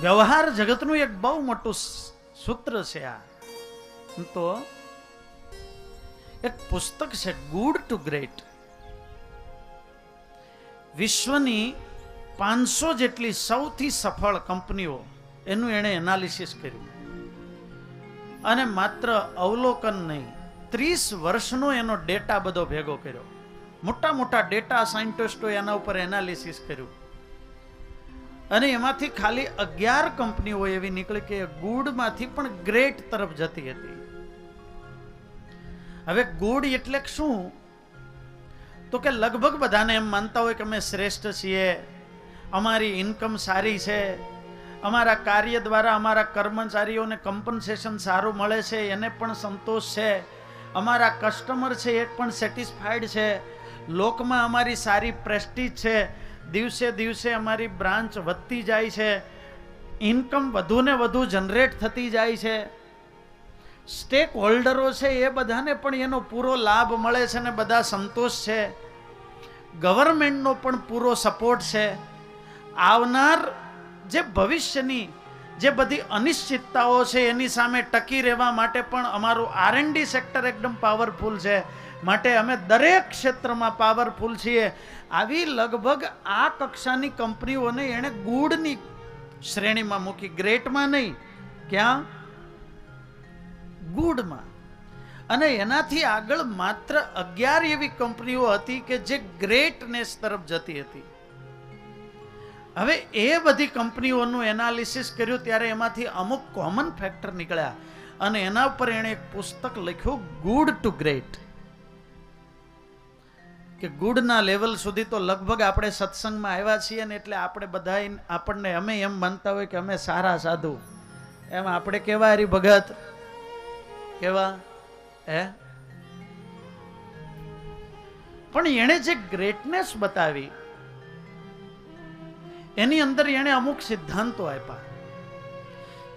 વ્યવહાર જગતનું એક બહુ મોટું સૂત્ર છે આ. તો એક પુસ્તક છે ગુડ ટુ ગ્રેટ. વિશ્વની 500 જેટલી સૌથી સફળ કંપનીઓ એનું એણે એનાલિસિસ કર્યું અને માત્ર અવલોકન નહીં, 30 વર્ષનો એનો ડેટા બધો ભેગો કર્યો. મોટા મોટા ડેટા સાયન્ટિસ્ટોએ એના ઉપર એનાલિસિસ કર્યું અને એમાંથી ખાલી 11 કંપનીઓ એવી નીકળી કે ગુડમાંથી પણ ગ્રેટ તરફ જતી હતી. હવે ગુડ એટલે શું? તો કે લગભગ બધાને એમ માનતા હોય કે અમે શ્રેષ્ઠ છીએ, અમારી ઇન્કમ સારી છે, અમારા કાર્ય દ્વારા અમારા કર્મચારીઓને કમ્પન્સેશન સારું મળે છે, એને પણ સંતોષ છે, અમારા કસ્ટમર છે એ પણ સેટિસ્ફાઈડ છે, લોકમાં અમારી સારી પ્રેસ્ટીજ છે, દિવસે દિવસે અમારી બ્રાન્ચ વધતી જાય છે, ઇન્કમ વધુ ને વધુ જનરેટ થતી જાય છે, સ્ટેક હોલ્ડરો છે એ બધાને પણ એનો પૂરો લાભ મળે છે ને બધા સંતોષ છે, ગવર્મેન્ટનો પણ પૂરો સપોર્ટ છે. આવનાર જે ભવિષ્યની જે બધી અનિશ્ચિતતાઓ છે એની સામે ટકી રહેવા માટે પણ અમારું R&D સેક્ટર એકદમ પાવરફુલ છે, માટે અમે દરેક ક્ષેત્રમાં પાવરફુલ છીએ. આવી લગભગ આ કક્ષાની કંપનીઓને એણે ગુડની શ્રેણીમાં મૂકી, ગ્રેટમાં નહીં. ક્યાં? ગુડમાં. અને એનાથી આગળ માત્ર 11 એવી કંપનીઓ હતી કે જે ગ્રેટનેસ તરફ જતી હતી. હવે એ બધી કંપનીઓનું એનાલિસિસ કર્યું ત્યારે એમાંથી અમુક કોમન ફેક્ટર નીકળ્યા અને એના ઉપર એણે એક પુસ્તક લખ્યું ગુડ ટુ ગ્રેટ. કે ગુડના લેવલ સુધી તો લગભગ આપણે સત્સંગમાં આવ્યા છીએ ને એટલે આપણે બધા આપણને અમે એમ માનતા હોય કે અમે સારા સાધુ, એમ આપણે કેવા હરી ભગત કેવા પણ એણે જે ગ્રેટનેસ બતાવી એની અંદર એણે અમુક સિદ્ધાંતો આપ્યા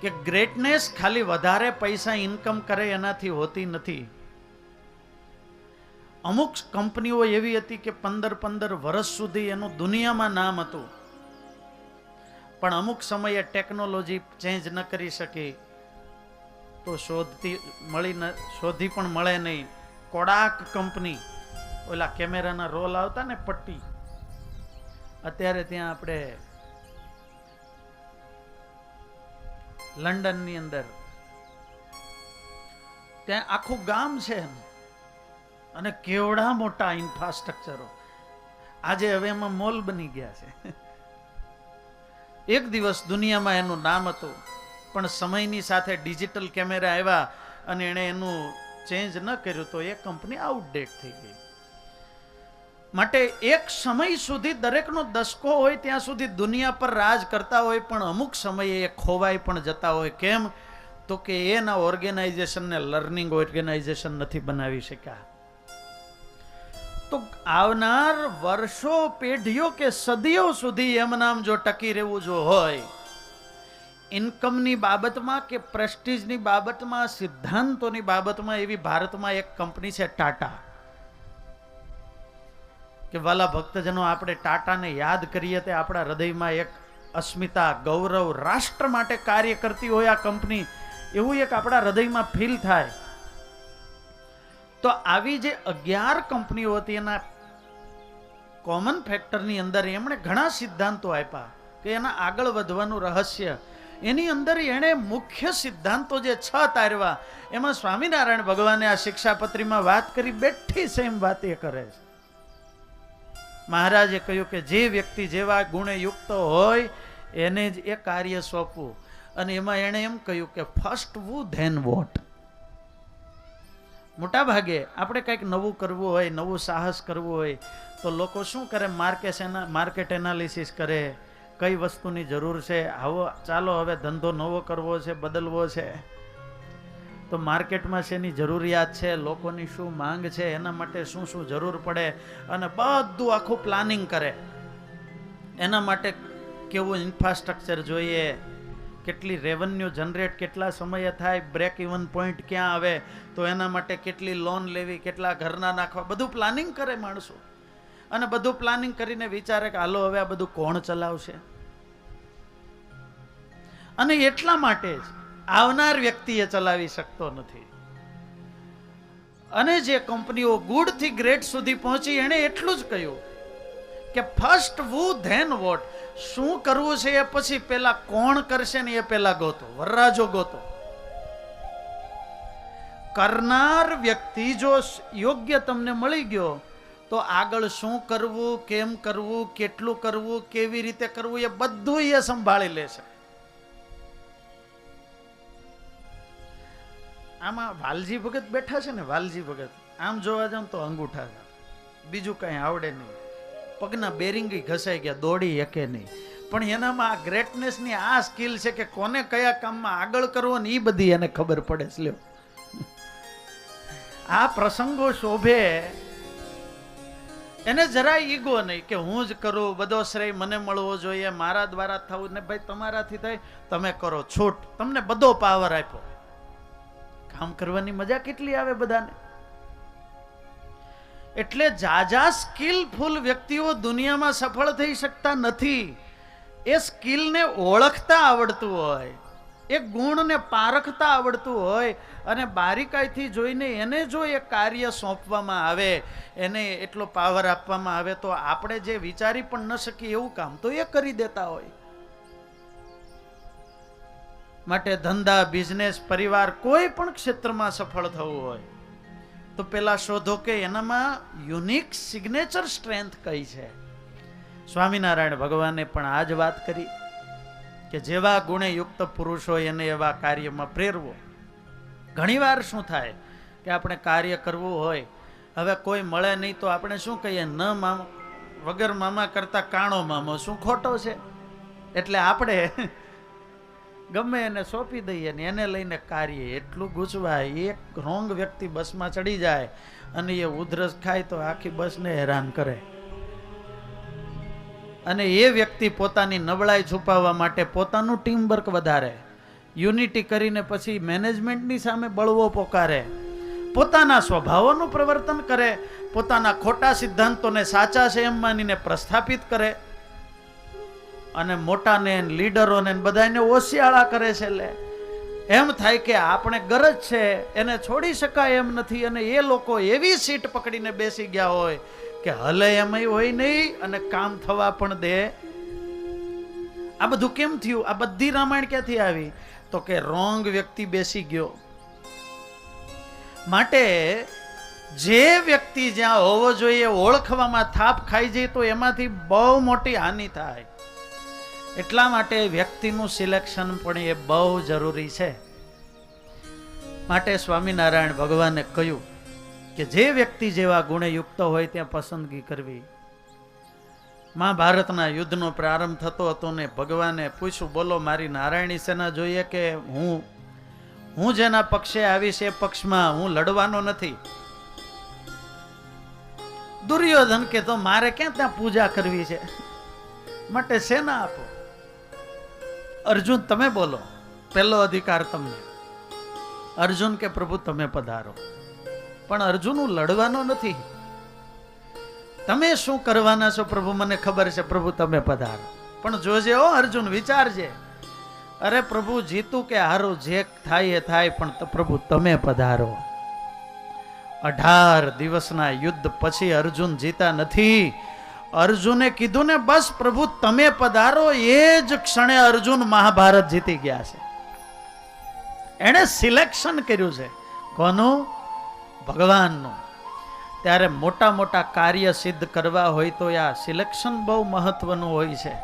કે ગ્રેટનેસ ખાલી વધારે પૈસા ઇન્કમ કરે એનાથી હોતી નથી. અમુક કંપનીઓ એવી હતી કે 15 વર્ષ સુધી એનું દુનિયામાં નામ હતું, પણ અમુક સમયે ટેકનોલોજી ચેન્જ ન કરી શકી તો શોધી પણ મળે નહીં. કોડાક કંપની, ઓલા કેમેરાના રોલ આવતા ને પટ્ટી, અત્યારે ત્યાં આપણે લંડનની અંદર ત્યાં આખું ગામ છે અને કેવડા મોટા ઇન્ફ્રાસ્ટ્રક્ચરો. આજે હવે એમાં મોલ બની ગયા છે. એક દિવસ દુનિયામાં એનું નામ હતું, પણ સમયની સાથે ડિજિટલ કેમેરા આવ્યા અને એણે એનું ચેન્જ ન કર્યું તો એ કંપની આઉટડેટ થઈ ગઈ. માટે એક સમય સુધી દરેકનો દસકો હોય ત્યાં સુધી દુનિયા પર રાજ કરતા હોય, પણ અમુક સમયે એ ખોવાઈ પણ જતા હોય. કેમ? તો કે એના ઓર્ગેનાઇઝેશનને લર્નિંગ ઓર્ગેનાઇઝેશન નથી બનાવી શક્યા. તો આવનાર વર્ષો, પેઢીઓ કે સદીઓ સુધી એમ નામ જો ટકી રહેવું જો હોય, ઇન્કમની બાબતમાં કે પ્રેસ્ટીજની બાબતમાં, સિદ્ધાંતોની બાબતમાં, એવી ભારતમાં એક કંપની છે ટાટા. કે વાલા ભક્તજનો, આપણે ટાટાને યાદ કરીએ તે આપણા હૃદયમાં એક અસ્મિતા, ગૌરવ, રાષ્ટ્ર માટે કાર્ય કરતી હોય આ કંપની, એવું એક આપણા હૃદયમાં ફીલ થાય. તો આવી જે 11 કંપનીઓ હતી એના કોમન ફેક્ટરની અંદર એમણે ઘણા સિદ્ધાંતો આપ્યા કે એના આગળ વધવાનું રહસ્ય. એની અંદર એણે મુખ્ય સિદ્ધાંતો જે 6 તારવા, એમાં સ્વામિનારાયણ ભગવાને આ શિક્ષાપત્રીમાં વાત કરી, બેઠી સેમ વાત એ કરે છે. મહારાજે કહ્યું કે જે વ્યક્તિ જેવા ગુણે યુક્ત હોય એને જ એ કાર્ય સોંપવું. અને એમાં એણે એમ કહ્યું કે ફર્સ્ટ વુ ધેન વોટ. મોટા ભાગે આપણે કંઈક નવું કરવું હોય, નવું સાહસ કરવું હોય તો લોકો શું કરે? માર્કેટ એનાલિસિસ કરે, કઈ વસ્તુની જરૂર છે, આવો ચાલો હવે ધંધો નવો કરવો છે, બદલવો છે, તો માર્કેટમાં શેની જરૂરિયાત છે, લોકોની શું માંગ છે, એના માટે શું શું જરૂર પડે, અને બધું આખું પ્લાનિંગ કરે. એના માટે કેવું ઇન્ફ્રાસ્ટ્રક્ચર જોઈએ, કેટલી રેવન્યુ જનરેટ કેટલા સમયે થાય, બ્રેક ઇવન પોઈન્ટ ક્યાં આવે, તો એના માટે કેટલી લોન લેવી, કેટલા ઘરના નાખવા, બધું પ્લાનિંગ કરે માણસો. અને બધું પ્લાનિંગ કરીને વિચારે કે હાલો હવે આ બધું કોણ ચલાવશે. અને એટલા માટે જ આવનાર વ્યક્તિએ ચલાવી શકતો નથી. અને જે કંપનીઓ ગુડ થી ગ્રેટ સુધી પહોંચી એણે એટલું જ કહ્યું કે ફર્સ્ટ વુ ધેન વોટ. શું કરવું છે એ પછી પેલા કોણ કરશે ને એ પેલા ગોતો, વરરાજો ગોતો. કરનાર વ્યક્તિ જો યોગ્ય તમને મળી ગયો તો આગળ શું કરવું, કેમ કરવું, કેટલું કરવું, કેવી રીતે કરવું એ બધું એ સંભાળી લેશે. આમાં વાલજી ભગત બેઠા છે ને, વાલજી ભગત આમ જોવા જાવ તો અંગૂઠા, બીજું કઈ આવડે નહીં, પગના બેરિંગી ઘસાઈ ગયા, દોડી એકે નહીં. પણ એનામાં આ ગ્રેટનેસની આ સ્કિલ છે કે કોને કયા કામમાં આગળ કરવો ને એ બધી એને ખબર પડે છે. લ્યો, આ પ્રસંગો શોભે એને જરા ઈગો નહીં કે હું જ કરું, બધો શ્રેય મને મળવો જોઈએ, મારા દ્વારા થવું ને. ભાઈ તમારાથી થાય, તમે કરો, છૂટ. તમને બધો પાવર આપ્યો, કામ કરવાની મજા કેટલી આવે બધાને. એટલે જાજા સ્કિલફુલ વ્યક્તિઓ દુનિયામાં સફળ થઈ શકતા નથી. એ સ્કિલને ઓળખતા આવડતું હોય, એ ગુણને પારખતા આવડતું હોય અને બારીકાઈથી જોઈને એને જો એ કાર્ય સોંપવામાં આવે, એને એટલો પાવર આપવામાં આવે તો આપણે જે વિચારી પણ ન શકીએ એવું કામ તો એ કરી દેતા હોય. માટે ધંધા, બિઝનેસ, પરિવાર, કોઈ પણ ક્ષેત્રમાં સફળ થવું હોય તો પેલા શોધો કે એનામાં યુનિક સિગ્નેચર સ્ટ્રેન્થ કઈ છે. સ્વામિનારાયણ ભગવાને પણ આ જ વાત કરી કે જેવા ગુણે યુક્ત પુરુષ હોય એને એવા કાર્યમાં પ્રેરવો. ઘણીવાર શું થાય કે આપણે કાર્ય કરવું હોય, હવે કોઈ મળે નહીં તો આપણે શું કહીએ, ન મામા વગર મામા કરતા કાણો મામો, શું ખોટો છે. એટલે આપણે ગમે એને સોંપી દઈએ ને એને લઈને કાર્ય એટલું ગૂંચવાય. એક રોંગ વ્યક્તિ બસમાં ચડી જાય અને એ ઉધરસ ખાય તો આખી બસને હેરાન કરે. અને એ વ્યક્તિ પોતાની નબળાઈ છુપાવવા માટે પોતાનું ટીમ વર્ક વધારે, યુનિટી કરીને પછી મેનેજમેન્ટની સામે બળવો પોકારે, પોતાના સ્વભાવોનું પ્રવર્તન કરે, પોતાના ખોટા સિદ્ધાંતોને સાચા છે એમ માનીને પ્રસ્થાપિત કરે અને મોટાને, લીડરોને બધાને ઓશિયાળા કરે છે. લે એમ થાય કે આપણે ગરજ છે, એને છોડી શકાય એમ નથી. અને એ લોકો એવી સીટ પકડીને બેસી ગયા હોય કે હલે એમય હોય નહીં અને કામ થવા પણ દે. આ બધું કેમ થયું? આ બધી રામાયણ ક્યાંથી આવી? તો કે રોંગ વ્યક્તિ બેસી ગયો. માટે જે વ્યક્તિ જ્યાં હોવો જોઈએ ઓળખવામાં થાપ ખાઈ જાય તો એમાંથી બહુ મોટી હાનિ થાય. એટલા માટે વ્યક્તિનું સિલેક્શન પણ એ બહુ જરૂરી છે. માટે સ્વામિનારાયણ ભગવાને કહ્યું કે જે વ્યક્તિ જેવા ગુણે યુક્ત હોય ત્યાં પસંદગી કરવી. મહાભારતના યુદ્ધનો પ્રારંભ થતો હતો ને ભગવાને પૂછ્યું, બોલો મારી નારાયણી સેના જોઈએ કે હું જેના પક્ષે આવીશ એ પક્ષમાં હું લડવાનો નથી. દુર્યોધન કે તો મારે ક્યાં ત્યાં પૂજા કરવી છે, માટે સેના આપો. અર્જુન તમે બોલો, પહેલો અધિકાર તમને. અર્જુન કે પ્રભુ તમે પધારો. પણ અર્જુન હું લડવાનો નથી, તમે શું કરવાના છો પ્રભુ મને ખબર છે, પ્રભુ તમે પધારો. પણ જોજે હો અર્જુન, વિચારજે, અરે પ્રભુ જીતું કે હારું જે થાય એ થાય, પણ પ્રભુ તમે પધારો. 18 દિવસના યુદ્ધ પછી અર્જુન જીતા નથી. અર્જુને કીધું ને બસ પ્રભુ તમે પધારો, એ જ ક્ષણે અર્જુન મહાભારત જીતી ગયા છે. એણે સિલેક્શન કર્યું છે. કોનું? ભગવાનનું. ત્યારે મોટા મોટા કાર્ય સિદ્ધ કરવા હોય તો આ સિલેક્શન બહુ મહત્વનું હોય છે.